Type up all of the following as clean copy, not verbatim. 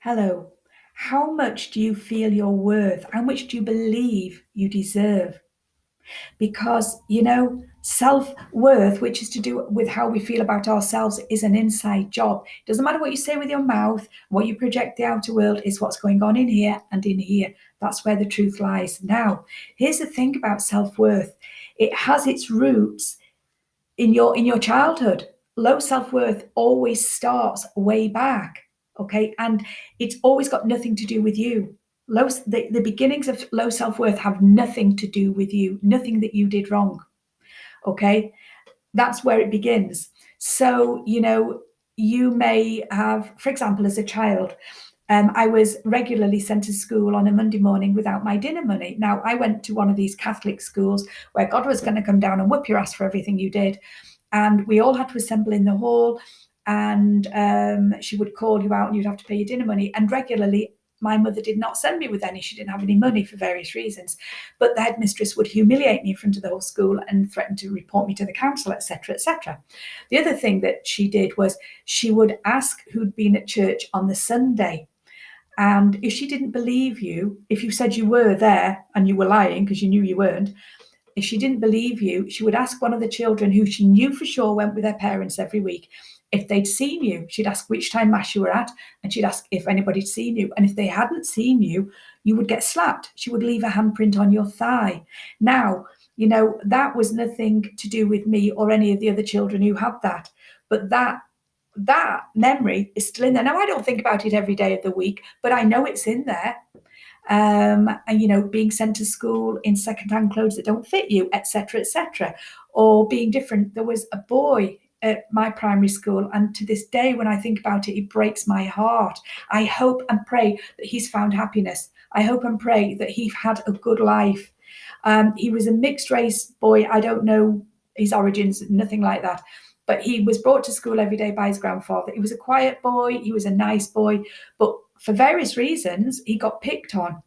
Hello. How much do you feel you're worth? How much do you believe you deserve? Because, self worth, which is to do with how we feel about ourselves, is an inside job. It doesn't matter what you say with your mouth, what you project the outer world is what's going on in here and in here. That's where the truth lies. Now, here's the thing about self worth, it has its roots in your childhood. Low self-worth always starts way back. Okay, and it's always got nothing to do with you. The beginnings of low self-worth have nothing to do with you, nothing that you did wrong. Okay, that's where it begins. So you may have, for example, as a child, I was regularly sent to school on a Monday morning without my dinner money. Now, I went to one of these Catholic schools where God was going to come down and whip your ass for everything you did. And we all had to assemble in the hall, and she would call you out and you'd have to pay your dinner money. And regularly, my mother did not send me with any. She didn't have any money for various reasons. But the headmistress would humiliate me in front of the whole school and threaten to report me to the council, etc., etc. The other thing that she did was she would ask who'd been at church on the Sunday. And if she didn't believe you, if you said you were there and you were lying because you knew you weren't, if she didn't believe you, she would ask one of the children who she knew for sure went with their parents every week if they'd seen you. She'd ask which time mass you were at, and she'd ask if anybody'd seen you. And if they hadn't seen you, you would get slapped. She would leave a handprint on your thigh. Now, that was nothing to do with me or any of the other children who had that. But that memory is still in there. Now, I don't think about it every day of the week, but I know it's in there. And being sent to school in second-hand clothes that don't fit you, etc., etc., or being different. There was a boy at my primary school, and to this day, when I think about it, it breaks my heart. I hope and pray that he's found happiness. I hope and pray that he had a good life. He was a mixed race boy. I don't know his origins, nothing like that. But he was brought to school every day by his grandfather. He was a quiet boy. He was a nice boy. But for various reasons, he got picked on.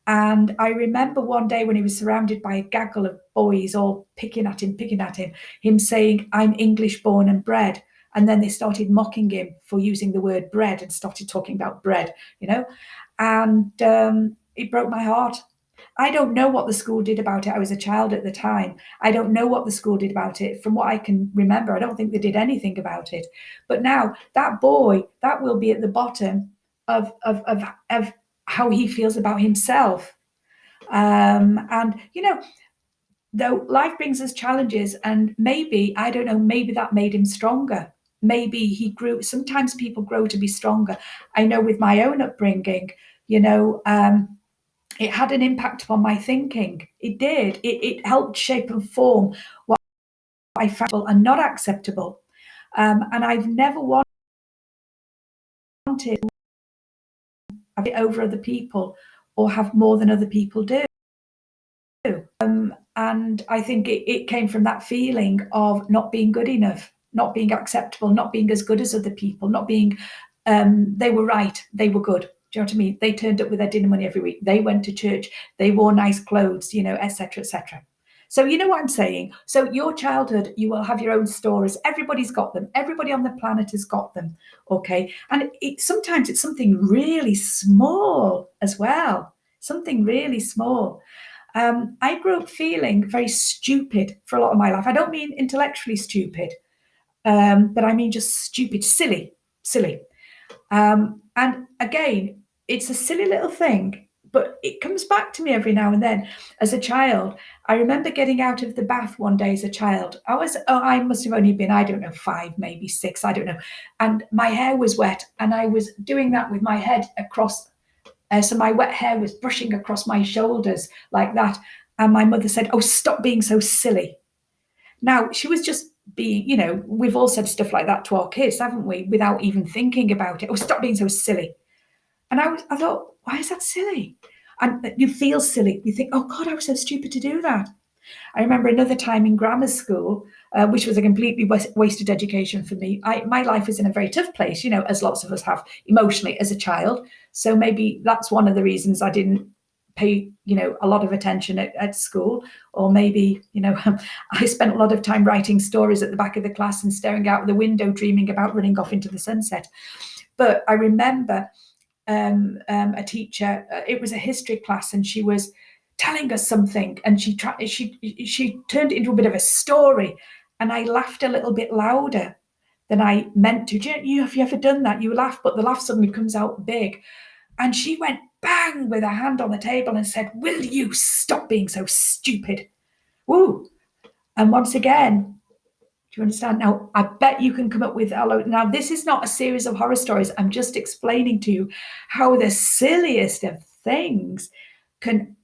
And I remember one day when he was surrounded by a gaggle of boys all picking at him saying, "I'm English born and bred." And then they started mocking him for using the word bread and started talking about bread. And it broke my heart. I don't know what the school did about it. I was a child at the time. I don't know what the school did about it. From what I can remember, I don't think they did anything about it. But now that boy, that will be at the bottom of how he feels about himself. And though life brings us challenges, and maybe, I don't know, maybe that made him stronger. Maybe he grew. Sometimes people grow to be stronger. I know with my own upbringing, it had an impact upon my thinking. It did. It helped shape and form what I found acceptable and not acceptable. And I've never wanted to have it over other people or have more than other people do. And I think it came from that feeling of not being good enough, not being acceptable, not being as good as other people, not being, they were right, they were good. Do you know what I mean? They turned up with their dinner money every week. They went to church. They wore nice clothes, etc., etc. So you know what I'm saying? So your childhood, you will have your own stories. Everybody's got them. Everybody on the planet has got them. Okay. And sometimes it's something really small as well. Something really small. I grew up feeling very stupid for a lot of my life. I don't mean intellectually stupid, but I mean just stupid, silly. And again, it's a silly little thing, but it comes back to me every now and then. As a child, I remember getting out of the bath one day as a child. I must have only been, I don't know, 5, maybe 6, I don't know. And my hair was wet, and I was doing that with my head across. So my wet hair was brushing across my shoulders like that. And my mother said, "Oh, stop being so silly." Now, she was just being, we've all said stuff like that to our kids, haven't we? Without even thinking about it. "Oh, stop being so silly." And I thought, why is that silly? And you feel silly. You think, "Oh God, I was so stupid to do that." I remember another time in grammar school, which was a completely wasted education for me. My life was in a very tough place, as lots of us have emotionally as a child. So maybe that's one of the reasons I didn't pay, a lot of attention at school. Or maybe, I spent a lot of time writing stories at the back of the class and staring out the window, dreaming about running off into the sunset. But I remember a teacher. It was a history class, and she was telling us something, and she turned it into a bit of a story, and I laughed a little bit louder than I meant to. Do you, have you ever done that? You laugh, but the laugh suddenly comes out big. And she went bang with her hand on the table and said, "Will you stop being so stupid?" Woo. And once again, do you understand? Now, I bet you can come up with, now this is not a series of horror stories. I'm just explaining to you how the silliest of things can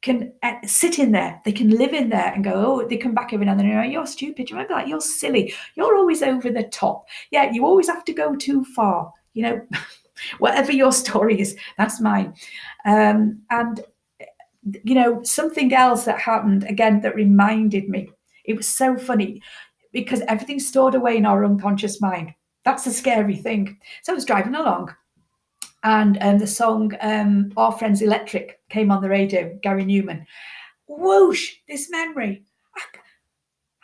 can sit in there. They can live in there and go, oh, they come back every now and then, oh, you're stupid. You remember that? You're silly. You're always over the top. Yeah, you always have to go too far. You know, whatever your story is, that's mine. And you know, something else that happened again that reminded me, it was so funny because everything's stored away in our unconscious mind. That's the scary thing. So I was driving along, and the song Our Friends Electric came on the radio, Gary Newman. Whoosh, this memory.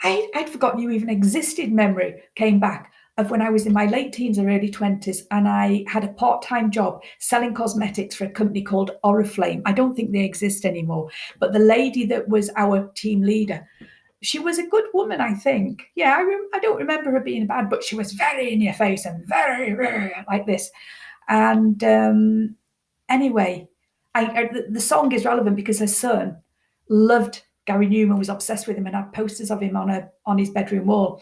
I'd forgotten you even existed. Memory came back of when I was in my late teens or early 20s, and I had a part-time job selling cosmetics for a company called Oriflame. I don't think they exist anymore, but the lady that was our team leader, she was a good woman, I think. Yeah, I don't remember her being bad, but she was very in your face and very, very like this. And anyway, the song is relevant because her son loved Gary Newman, was obsessed with him, and had posters of him on his bedroom wall.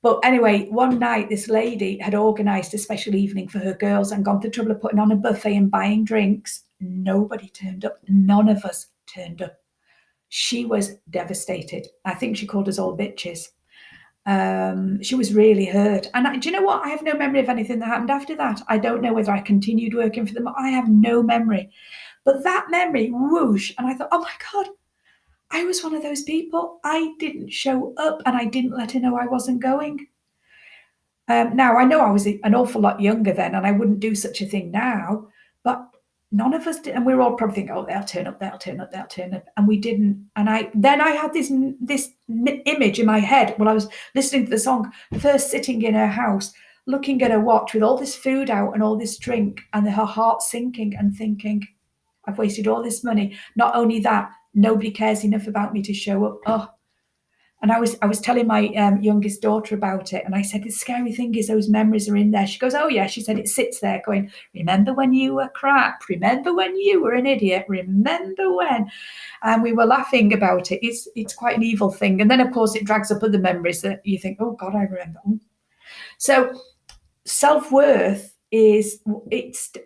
But anyway, one night this lady had organised a special evening for her girls and gone to the trouble of putting on a buffet and buying drinks. Nobody turned up. None of us turned up. She was devastated. I think she called us all bitches. She was really hurt. And do you know what? I have no memory of anything that happened after that. I don't know whether I continued working for them. I have no memory. But that memory, whoosh, and I thought, oh my God, I was one of those people. I didn't show up, and I didn't let her know I wasn't going. Now, I know I was an awful lot younger then, and I wouldn't do such a thing now, but none of us did. And we were all probably thinking, oh, they'll turn up, they'll turn up, they'll turn up. And we didn't. And I had this image in my head when I was listening to the song, first sitting in her house, looking at her watch with all this food out and all this drink, and her heart sinking and thinking, I've wasted all this money. Not only that, nobody cares enough about me to show up. Oh, and I was telling my youngest daughter about it, and I said, the scary thing is those memories are in there. She goes, oh yeah. She said, it sits there going, remember when you were crap? Remember when you were an idiot? Remember when? And we were laughing about it. It's quite an evil thing. And then of course it drags up other memories that you think, oh God, I remember. So self-worth it's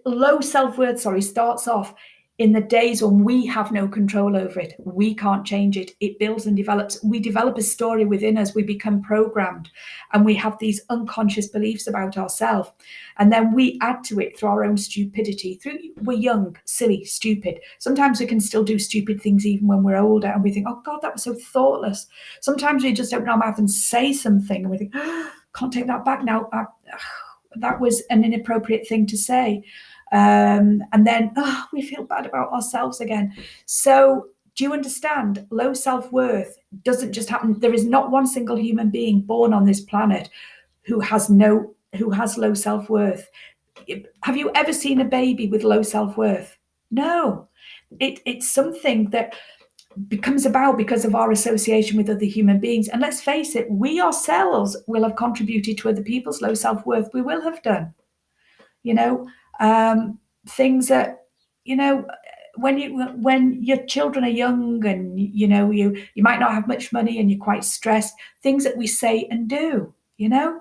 low self-worth, starts off in the days when we have no control over it. We can't change it. It builds and develops. We develop a story within us. We become programmed, and we have these unconscious beliefs about ourselves. And then we add to it through our own stupidity. We're young, silly, stupid. Sometimes we can still do stupid things even when we're older, and we think, oh God, that was so thoughtless. Sometimes we just open our mouth and say something, and we think, oh, can't take that back now. That was an inappropriate thing to say. And then we feel bad about ourselves again. So do you understand? Low self-worth doesn't just happen. There is not one single human being born on this planet who has low self-worth. Have you ever seen a baby with low self-worth? No. It's something that becomes about because of our association with other human beings. And let's face it, we ourselves will have contributed to other people's low self-worth. We will have done. You know, things that, you know, when your children are young, and you know you might not have much money and you're quite stressed, things that we say and do, you know.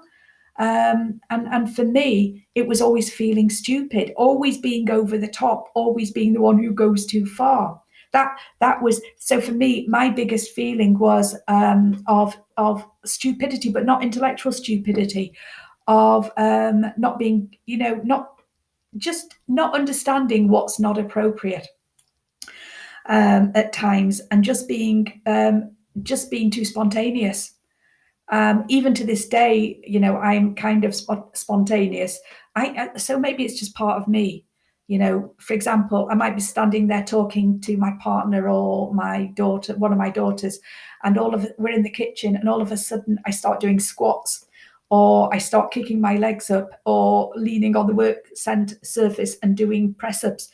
And for me, it was always feeling stupid, always being over the top, always being the one who goes too far. That was, so for me, my biggest feeling was of stupidity, but not intellectual stupidity, of not being, you know, not understanding what's not appropriate at times, and just being too spontaneous. Even to this day, you know, I'm kind of spontaneous. So maybe it's just part of me. You know, for example, I might be standing there talking to my partner or my daughter, one of my daughters, and we're in the kitchen, and all of a sudden I start doing squats, or I start kicking my legs up or leaning on the work surface and doing press ups,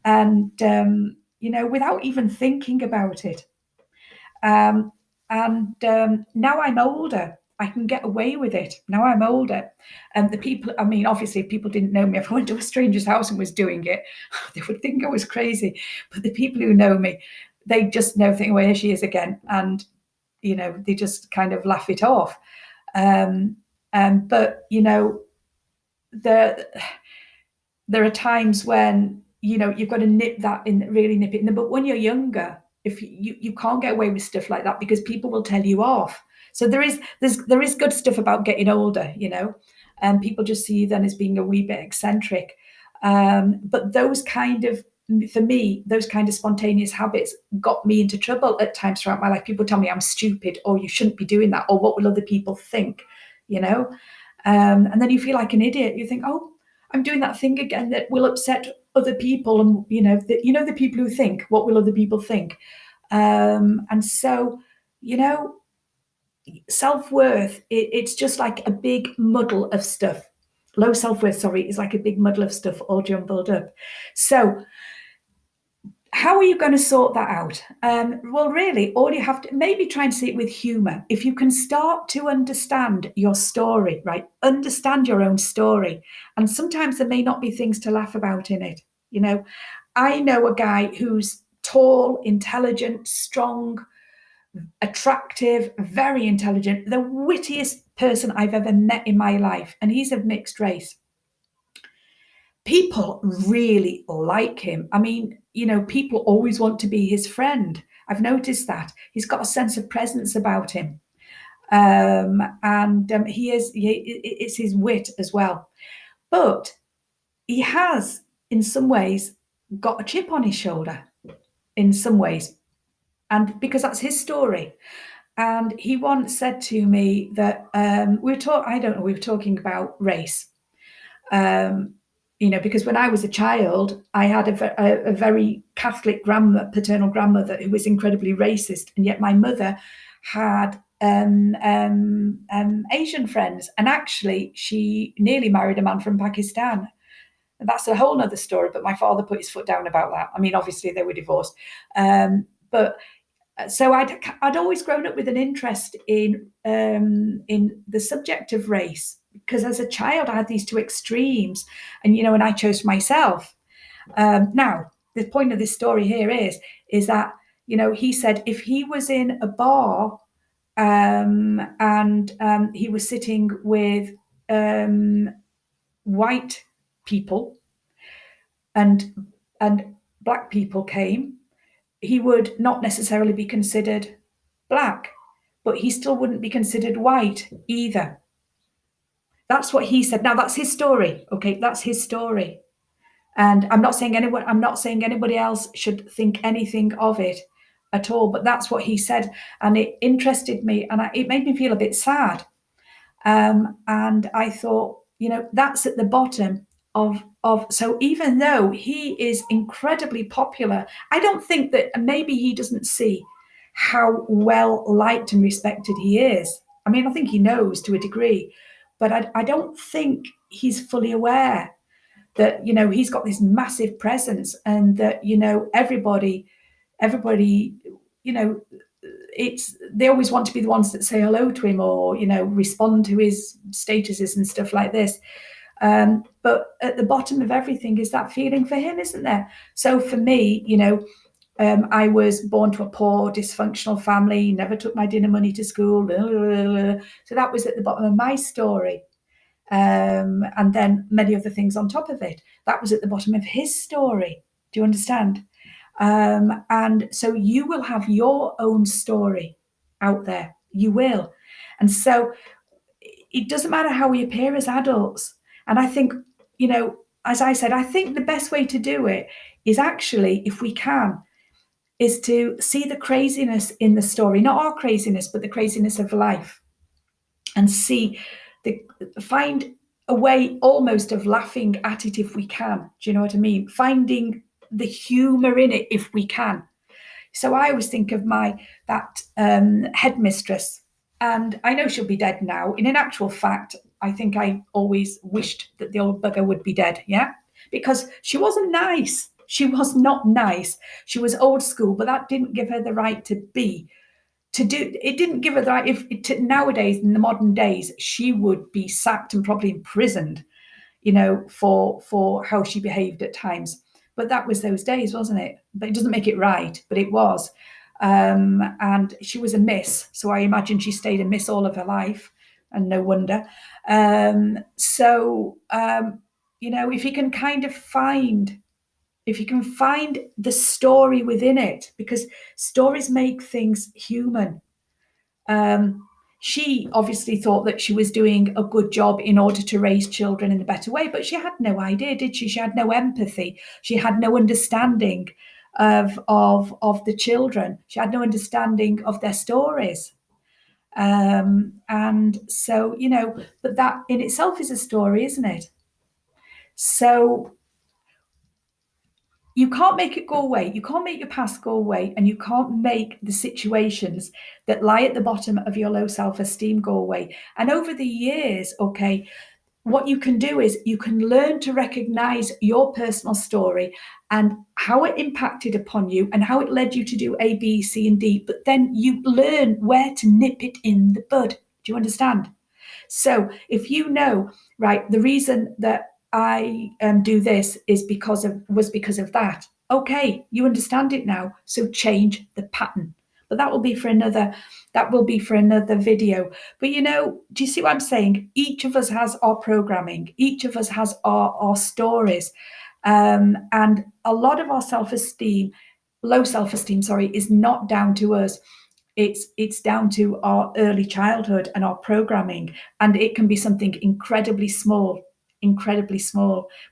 and without even thinking about it. Um, and now I'm older, I can get away with it. Now I'm older. And the people, I mean, obviously, if people didn't know me, if I went to a stranger's house and was doing it, they would think I was crazy. But the people who know me, they just know, think, well, here she is again. And, they just kind of laugh it off. Um, but, the there are times when you've got to nip that in, really nip it in. But when you're younger, if you can't get away with stuff like that because people will tell you off. So there is good stuff about getting older, and people just see you then as being a wee bit eccentric. But those kind of, for me, those kind of spontaneous habits got me into trouble at times throughout my life. People tell me I'm stupid, or you shouldn't be doing that, or what will other people think, you know? And then you feel like an idiot. You think, oh, I'm doing that thing again that will upset other people, and the people who think, what will other people think? And so, you know, self-worth, it's just like a big muddle of stuff. Low self-worth, sorry, is like a big muddle of stuff all jumbled up. So how are you going to sort that out? Well, really, all you have to maybe try and see it with humor. If you can start to understand your story, right? Understand your own story. And sometimes there may not be things to laugh about in it. I know a guy who's tall, intelligent, strong, attractive, very intelligent, the wittiest person I've ever met in my life. And he's of mixed race. People really like him. I mean, people always want to be his friend. I've noticed that. He's got a sense of presence about him. And it's his wit as well. But he has, in some ways, got a chip on his shoulder, in some ways. And because that's his story. And he once said to me that we were talking about race. Because when I was a child, I had a very Catholic paternal grandmother who was incredibly racist, and yet my mother had Asian friends, and actually she nearly married a man from Pakistan. That's a whole other story, but my father put his foot down about that. I mean, obviously they were divorced, but so I'd always grown up with an interest in the subject of race, because as a child I had these two extremes, and I chose myself. Now, the point of this story here is that he said if he was in a bar and he was sitting with white people and black people came, he would not necessarily be considered black, but he still wouldn't be considered white either. That's what he said. Now that's his story. Okay, that's his story. And I'm not saying anybody else should think anything of it at all, but that's what he said. And it interested me, and it made me feel a bit sad. And I thought, that's at the bottom of so even though he is incredibly popular, I don't think that, maybe he doesn't see how well liked and respected he is. I mean, I think he knows to a degree, but I don't think he's fully aware that he's got this massive presence, and that everybody they always want to be the ones that say hello to him, or respond to his statuses and stuff like this. But at the bottom of everything is that feeling for him, isn't there? So for me, I was born to a poor, dysfunctional family, never took my dinner money to school. So that was at the bottom of my story. And then many other things on top of it. That was at the bottom of his story. Do you understand? And so you will have your own story out there. You will. And so it doesn't matter how we appear as adults. And I think, as I said, I think the best way to do it is actually, if we can, is to see the craziness in the story, not our craziness, but the craziness of life, and find a way almost of laughing at it if we can. Do you know what I mean? Finding the humor in it if we can. So I always think of that headmistress And I know she'll be dead now. In actual fact, I think I always wished that the old bugger would be dead. Yeah. Because she wasn't nice. She was not nice. She was old school, but that didn't give her the right to be. To do it didn't give her the right. If nowadays, in the modern days, she would be sacked and probably imprisoned, for how she behaved at times. But that was those days, wasn't it? But it doesn't make it right, but it was. And she was a miss, so I imagine she stayed a miss all of her life, and no wonder. If you can kind of find, if you can find the story within it, because stories make things human. um, she obviously thought that she was doing a good job in order to raise children in a better way, but she had no idea, did she? She had no empathy. She had no understanding of the children. She had no understanding of their stories. And so, but that in itself is a story, isn't it? So you can't make it go away. You can't make your past go away, and you can't make the situations that lie at the bottom of your low self esteem go away. And over the years, okay, what you can do is you can learn to recognize your personal story and how it impacted upon you and how it led you to do A, B, C, and D. But then you learn where to nip it in the bud. Do you understand? So if you know, right, the reason that I do this is because of that. Okay, you understand it now. So change the pattern. But that will be for another video. But do you see what I'm saying? Each of us has our programming. Each of us has our stories. And a lot of our self-esteem, low self-esteem, sorry, is not down to us. It's down to our early childhood and our programming, and it can be something incredibly small,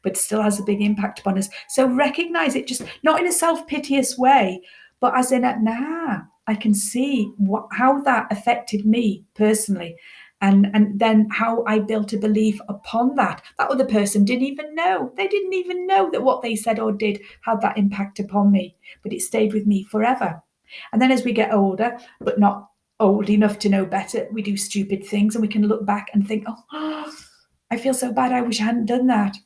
but still has a big impact upon us. So recognize it, just not in a self-piteous way, but as in I can see how that affected me personally, and then how I built a belief upon that. That other person didn't even know. They didn't even know that what they said or did had that impact upon me, but it stayed with me forever. And then as we get older, but not old enough to know better, we do stupid things, and we can look back and think, oh, I feel so bad. I wish I hadn't done that.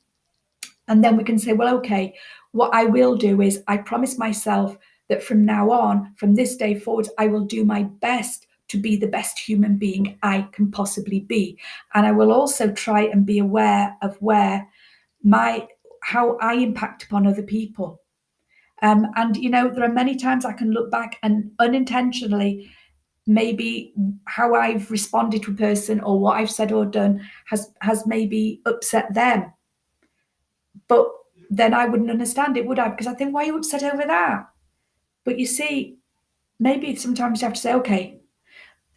And then we can say, well, okay, what I will do is I promise myself that from now on, from this day forward, I will do my best to be the best human being I can possibly be. And I will also try and be aware of how I impact upon other people. And there are many times I can look back and unintentionally, maybe how I've responded to a person or what I've said or done has maybe upset them. But then I wouldn't understand it, would I? Because I think, why are you upset over that? But you see, maybe sometimes you have to say, okay,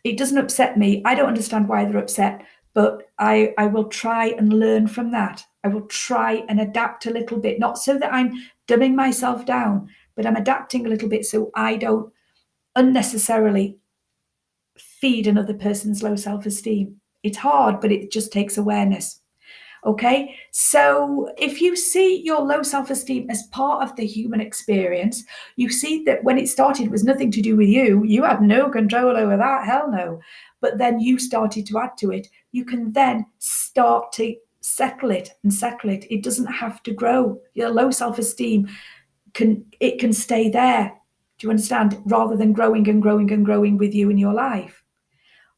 it doesn't upset me. I don't understand why they're upset, but I will try and learn from that. I will try and adapt a little bit, not so that I'm dumbing myself down, but I'm adapting a little bit so I don't unnecessarily feed another person's low self esteem. It's hard, but it just takes awareness. Okay, so if you see your low self esteem as part of the human experience, you see that when it started, it was nothing to do with you. You had no control over that, hell no. But then you started to add to it. You can then start to settle it and settle it. It doesn't have to grow. Your low self esteem can stay there. Do you understand? Rather than growing and growing and growing with you in your life.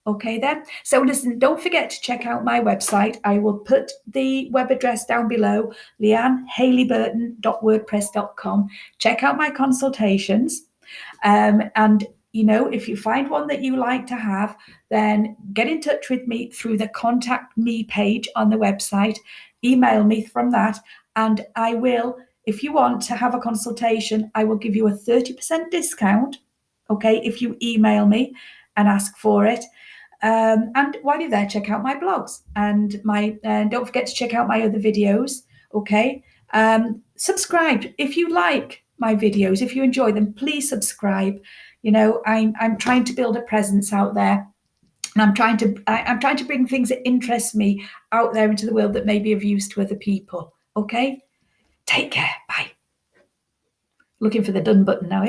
Okay, then. So listen, don't forget to check out my website. I will put the web address down below, leannehaleyburton.wordpress.com. Check out my consultations. And if you find one that you like to have, then get in touch with me through the contact me page on the website. Email me from that, and I will, if you want to have a consultation, I will give you a 30% discount. Okay, if you email me and ask for it. And while you're there, check out my blogs and don't forget to check out my other videos. Okay, subscribe if you like my videos. If you enjoy them, please subscribe. I'm trying to build a presence out there, and I'm trying to bring things that interest me out there into the world that may be of use to other people. Okay, take care. Bye. Looking for the done button now.